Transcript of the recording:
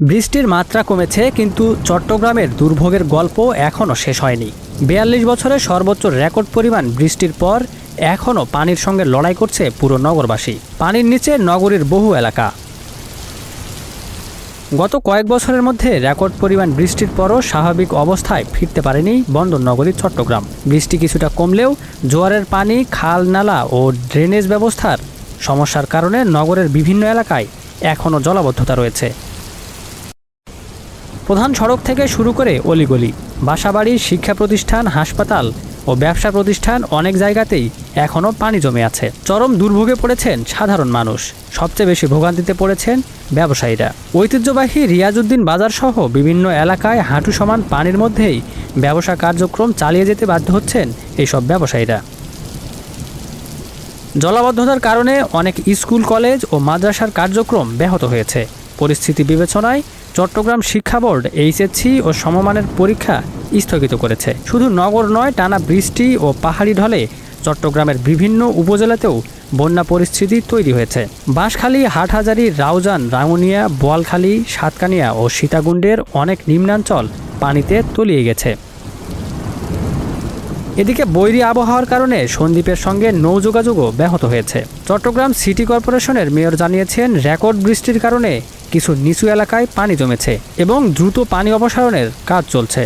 বৃষ্টির মাত্রা কমেছে, কিন্তু চট্টগ্রামের দুর্ভোগের গল্প এখনও শেষ হয়নি। ৪২ বছরে সর্বোচ্চ রেকর্ড পরিমাণ বৃষ্টির পর এখনও পানির সঙ্গে লড়াই করছে পুরো নগরবাসী। পানির নিচে নগরীর বহু এলাকা। গত কয়েক বছরের মধ্যে রেকর্ড পরিমাণ বৃষ্টির পরও স্বাভাবিক অবস্থায় ফিরতে পারেনি বন্দর নগরী চট্টগ্রাম। বৃষ্টি কিছুটা কমলেও জোয়ারের পানি, খাল, নালা ও ড্রেনেজ ব্যবস্থার সমস্যার কারণে নগরের বিভিন্ন এলাকায় এখনও জলাবদ্ধতা রয়েছে। প্রধান সড়ক থেকে শুরু করে অলিগলি, বাসাবাড়ি, শিক্ষা প্রতিষ্ঠান, হাসপাতাল ও ব্যবসা প্রতিষ্ঠান অনেক জায়গাতেই এখনও পানি জমে আছে। চরম দুর্ভোগে পড়েছেন সাধারণ মানুষ। সবচেয়ে বেশি ভোগান্তিতে পড়েছেন ব্যবসায়ীরা। ঐতিহ্যবাহী রিয়াজউদ্দিন বাজার সহ বিভিন্ন এলাকায় হাঁটু সমান পানির মধ্যেই ব্যবসা কার্যক্রম চালিয়ে যেতে বাধ্য হচ্ছেন এইসব ব্যবসায়ীরা। জলাবদ্ধতার কারণে অনেক স্কুল, কলেজ ও মাদ্রাসার কার্যক্রম ব্যাহত হয়েছে। পরিস্থিতি বিবেচনায় চট্টগ্রাম শিক্ষা বোর্ড এইচএসসি ও সমমানের পরীক্ষা স্থগিত করেছে। শুধু নগর নয়, টানা বৃষ্টি ও পাহাড়ি ঢলে চট্টগ্রামের বিভিন্ন উপজেলাতেও বন্যা পরিস্থিতি তৈরি হয়েছে। বাঁশখালী, হাটহাজারী, রাউজান, রাঙ্গুনিয়া, বোয়ালখালী, সাতকানিয়া ও সীতাকুণ্ডের অনেক নিম্নাঞ্চল পানিতে তলিয়ে গেছে। এদিকে বৈরী আবহাওয়ার কারণে সন্দ্বীপের সঙ্গে নৌ যোগাযোগও ব্যাহত হয়েছে। চট্টগ্রাম সিটি কর্পোরেশনের মেয়র জানিয়েছেন, রেকর্ড বৃষ্টির কারণে কিছু নিচু এলাকায় পানি জমেছে এবং দ্রুত পানি অপসারণের কাজ চলছে।